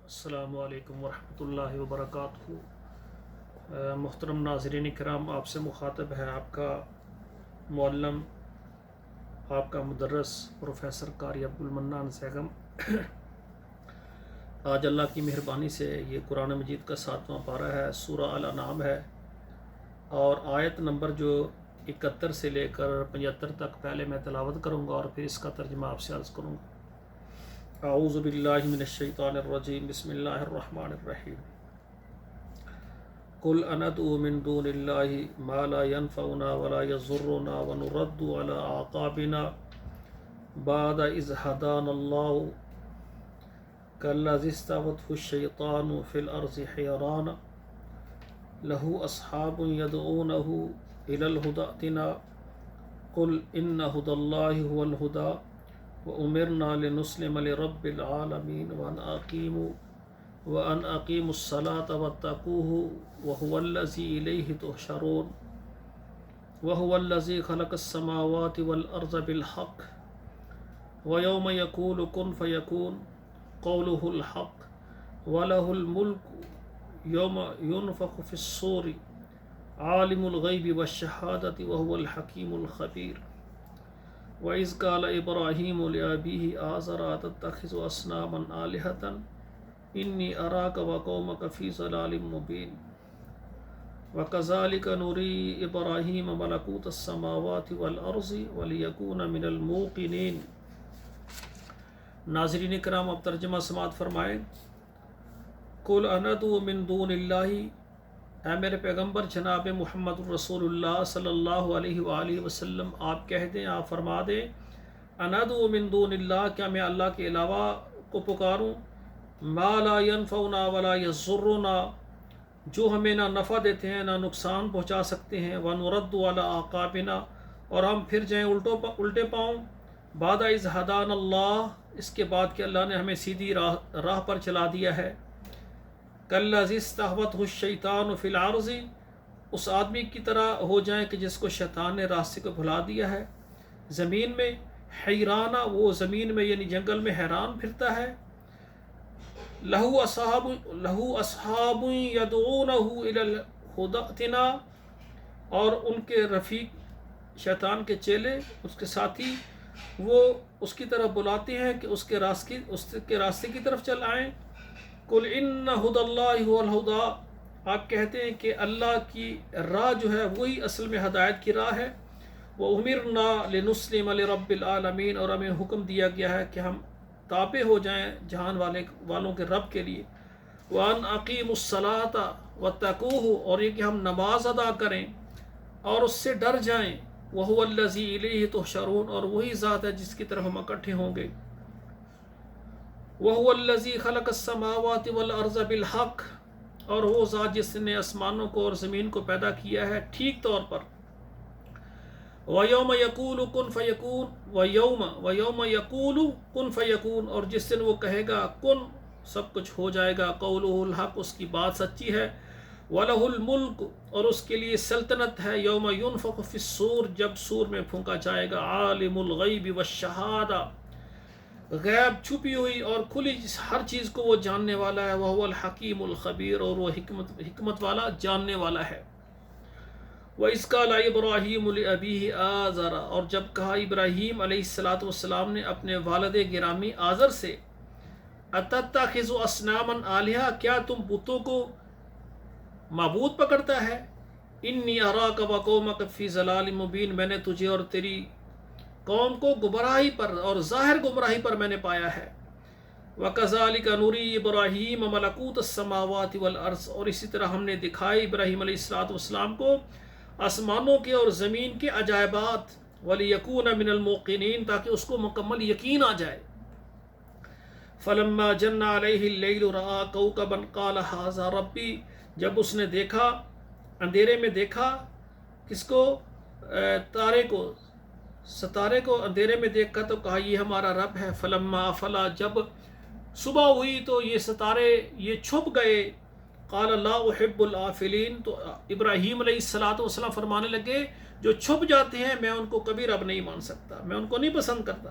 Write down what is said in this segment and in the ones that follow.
السلام علیکم ورحمۃ اللہ وبرکاتہ۔ محترم ناظرین کرام، آپ سے مخاطب ہے آپ کا معلم، آپ کا مدرس پروفیسر قاری عبدالمنان سیغم۔ آج اللہ کی مہربانی سے یہ قرآن مجید کا 7واں پارہ ہے، سورہ الانعام ہے، اور آیت نمبر جو 71 سے لے کر 75 تک پہلے میں تلاوت کروں گا اور پھر اس کا ترجمہ آپ سے عرض کروں گا۔ اعوذ باللہ من الشیطان الرجیم، بسم اللہ الرحمن الرحیم۔ قل اندعو من دون اللہ ما لا ينفعنا ولا يضرنا ونرد على اعقابنا بعد اذ هدانا الله كالذي استهوته الشيطان في الارض حيران له اصحاب يدعونه الى الهدى ائتنا قل ان هدى الله هو الهدى وأمرنا لنسلم لرب العالمين وأن أقيموا الصلاة واتقوه وهو الذي إليه تحشرون وهو الذي خلق السماوات والأرض بالحق ويوم يقول كن فيكون قوله الحق وله الملك يوم ينفخ في الصور عالم الغيب والشهادة وهو الحكيم الخبير وَإِذْ قَالَ إِبْرَاهِيمُ لِأَبِيهِ آزَرَ أَتَتَّخِذُ أَصْنَامًا آلِهَةً إِنِّي أَرَاكَ وَقَوْمَكَ فِي ضَلَالٍ مُبِينٍ وَكَذَلِكَ نُرِي إِبْرَاهِيمَ مَلَكُوتَ السَّمَاوَاتِ وَالْأَرْضِ وَلِيَكُونَ مِنَ الْمُوقِنِينَ۔ ناظرین کرام، اب ترجمہ سماعت فرمائیں۔ قُلْ أَنَدْعُو مِن دُونِ اللَّهِ، اے میرے پیغمبر جناب محمد الرسول اللہ صلی اللہ علیہ وآلہ وسلم، آپ کہہ دیں، آپ فرما دیں، اندعو من دون اللہ، کیا میں اللہ کے علاوہ کو پکاروں، ما لا ينفعنا ولا يضرنا، جو ہمیں نہ نفع دیتے ہیں نہ نقصان پہنچا سکتے ہیں، ونرد علی اعقابنا، اور ہم پھر جائیں الٹے پاؤں، بعد اذ ہدانا اللہ، اس کے بعد کہ اللہ نے ہمیں سیدھی راہ پر چلا دیا ہے۔ کالذی استہوتہ الشیطان فی الارض، اس آدمی کی طرح ہو جائیں کہ جس کو شیطان نے راستے کو بھلا دیا ہے زمین میں، حیرانہ، وہ زمین میں یعنی جنگل میں حیران پھرتا ہے، لہو اصحاب یدعونہ الی الہدی ائتنا، اور ان کے رفیق شیطان کے چیلے، اس کے ساتھی، وہ اس کی طرف بلاتے ہیں کہ اس کے راستے کی طرف چل آئیں۔ قل ان ہدی اللہ هو الہدی، آپ کہتے ہیں کہ اللہ کی راہ جو ہے وہی اصل میں ہدایت کی راہ ہے۔ وَأُمِرْنَا لِنُسْلِمَ لِرَبِّ الْعَالَمِينَ، اور ہمیں حکم دیا گیا ہے کہ ہم تابع ہو جائیں جہان والوں کے رب کے لیے۔ وَأَنْ أَقِيمُوا الصَّلَاةَ وَاتَّقُوهُ، اور یہ کہ ہم نماز ادا کریں اور اس سے ڈر جائیں۔ وَهُوَ الَّذِي إِلَيْهِ تُحْشَرُونَ، اور وہی ذات ہے جس کی طرف ہم اکٹھے ہوں گے۔ وَهُوَ الَّذِي خَلَقَ السَّمَاوَاتِ وَالْأَرْضَ بِالْحَقِّ، اور وہ ذات جس نے آسمانوں کو اور زمین کو پیدا کیا ہے ٹھیک طور پر۔ وَيَوْمَ يَقُولُ كُن فَيَكُونُ، وَيَوْمَ يَقُولُ كُن فَيَكُونُ، اور جس دن وہ کہے گا کن، سب کچھ ہو جائے گا۔ قَوْلُهُ الْحَقُّ، اس کی بات سچی ہے۔ وَلَهُ الْمُلْكُ، اور اس کے لیے سلطنت ہے۔ یوم ينفخ فی الصور، جب سور میں پھونکا جائے گا۔ عالم الغیب والشہادہ، غیب چھپی ہوئی اور کھلی ہر چیز کو وہ جاننے والا ہے۔ وَهُوَ الْحَكِيمُ الْخَبِيرُ، اور وہ حکمت والا جاننے والا ہے۔ وَإِذْ قَالَ إِبْرَاهِيمُ لِأَبِيهِ آزَرَ، اور جب کہا ابراہیم علیہ السلام نے اپنے والد گرامی آزر سے، أَتَتَّخِذُ أَصْنَامًا آلِهَةً، کیا تم بتوں کو معبود پکڑتا ہے؟ إِنِّي أَرَاكَ وَقَوْمَكَ فِي ضَلَالٍ مُبِينٍ، میں نے تجھے اور تیری قوم کو گمراہی پر اور ظاہر گمراہی پر میں نے پایا ہے۔ وَكَذَلِكَ نُرِي إِبْرَاهِيمَ مَلَكُوتَ السَّمَاوَاتِ وَالْأَرْضِ، اور اسی طرح ہم نے دکھائے ابراہیم علیہ السلام کو آسمانوں کے اور زمین کے عجائبات، وَلِيَكُونَ مِنَ الْمُوقِنِينَ، تاکہ اس کو مکمل یقین آ جائے۔ فَلَمَّا جَنَّ عَلَيْهِ اللَّيْلُ رَأَىٰ كَوْكَبًا قَالَ هَٰذَا رَبِّي، جب اس نے دیکھا، اندھیرے میں دیکھا، کس کو؟ ستارے کو اندھیرے میں دیکھا تو کہا یہ ہمارا رب ہے۔ فلما افلا، جب صبح ہوئی تو یہ ستارے یہ چھپ گئے۔ قال لا احب الافلین، تو ابراہیم علیہ السلام فرمانے لگے جو چھپ جاتے ہیں میں ان کو کبھی رب نہیں مان سکتا، میں ان کو نہیں پسند کرتا۔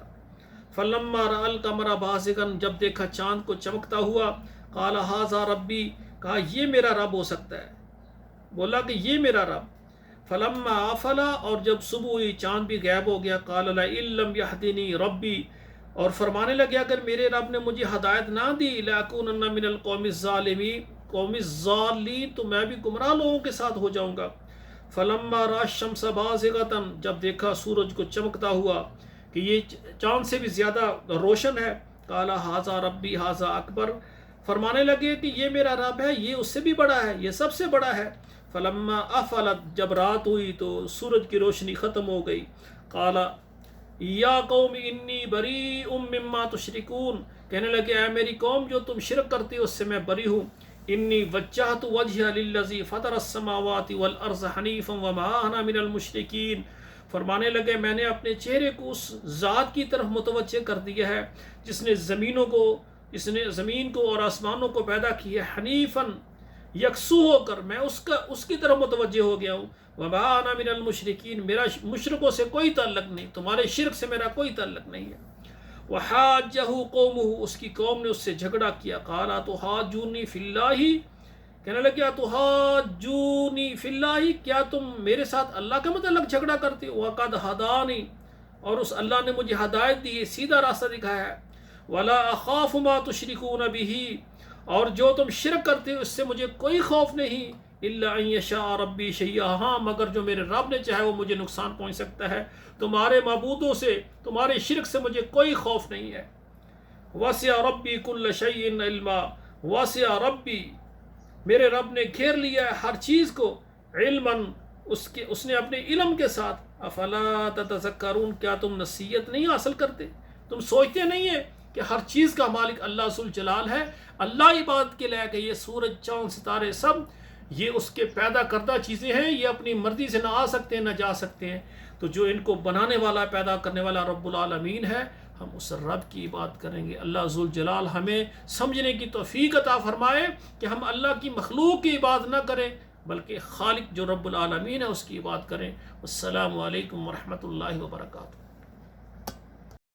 فلما رأى القمر بازغا، جب دیکھا چاند کو چمکتا ہوا، قال ھذا ربی، کہا یہ میرا رب ہو سکتا ہے، بولا کہ یہ میرا رب۔ فلما آفلا، اور جب صبح ہوئی چاند بھی غائب ہو گیا، قال لئن لم یہدنی ربی، اور فرمانے لگے اگر میرے رب نے مجھے ہدایت نہ دی، لأکونن من القوم الظالمین، قوم الضالین، تو میں بھی گمراہ لوگوں کے ساتھ ہو جاؤں گا۔ فلما رأى الشمس بازغۃ، جب دیکھا سورج کو چمکتا ہوا کہ یہ چاند سے بھی زیادہ روشن ہے، قال ھذا ربی ھذا اکبر، فرمانے لگے کہ یہ میرا رب ہے، یہ اس سے بھی بڑا ہے، یہ سب سے بڑا ہے۔ فلما افلت، جب رات ہوئی تو سورج کی روشنی ختم ہو گئی، قال یا قوم انی بریء مما تشرکون، کہنے لگے اے میری قوم جو تم شرک کرتی ہو اس سے میں بری ہوں۔ انی وجہت وجہ للذی فطر السماوات والارض حنیفا وما انا من المشرکین، فرمانے لگے میں نے اپنے چہرے کو اس ذات کی طرف متوجہ کر دیا ہے جس نے زمین کو اور آسمانوں کو پیدا کیا ہے، حنیفاً یکسو ہو کر میں اس کی طرف متوجہ ہو گیا ہوں۔ وما انا من المشرکین، میرا مشرکوں سے کوئی تعلق نہیں، تمہارے شرک سے میرا کوئی تعلق نہیں ہے۔ وحاجہ قومہ، اس کی قوم نے اس سے جھگڑا کیا، قال اتحاجونی فی اللہ، کہنے لگے اتحاجونی فی اللہ، کیا تم میرے ساتھ اللہ کے متعلق جھگڑا کرتے ہو، وقد ہدانی، اور اس اللہ نے مجھے ہدایت دی ہے، سیدھا راستہ دکھایا ہے، ولا اخاف ما تشرکون بہ، اور جو تم شرک کرتے ہو اس سے مجھے کوئی خوف نہیں، الا ان یشاء ربی شیئا، ہاں مگر جو میرے رب نے چاہے وہ مجھے نقصان پہنچ سکتا ہے، تمہارے معبودوں سے، تمہارے شرک سے مجھے کوئی خوف نہیں ہے۔ وسع ربی کل شیء علما، وسع ربی، میرے رب نے گھیر لیا ہے ہر چیز کو، علماً، اس نے اپنے علم کے ساتھ، افلا تتذکرون، کیا تم نصیحت نہیں حاصل کرتے، تم سوچتے نہیں ہیں کہ ہر چیز کا مالک اللہ ذوالجلال ہے، اللہ عبادت کے لائق ہے، یہ سورج چاند ستارے سب یہ اس کے پیدا کردہ چیزیں ہیں، یہ اپنی مرضی سے نہ آ سکتے ہیں نہ جا سکتے ہیں، تو جو ان کو بنانے والا پیدا کرنے والا رب العالمین ہے، ہم اس رب کی عبادت کریں گے۔ اللہ ذوالجلال ہمیں سمجھنے کی توفیق عطا فرمائے کہ ہم اللہ کی مخلوق کی عبادت نہ کریں بلکہ خالق جو رب العالمین ہے اس کی عبادت کریں۔ السلام علیکم ورحمۃ اللہ وبرکاتہ۔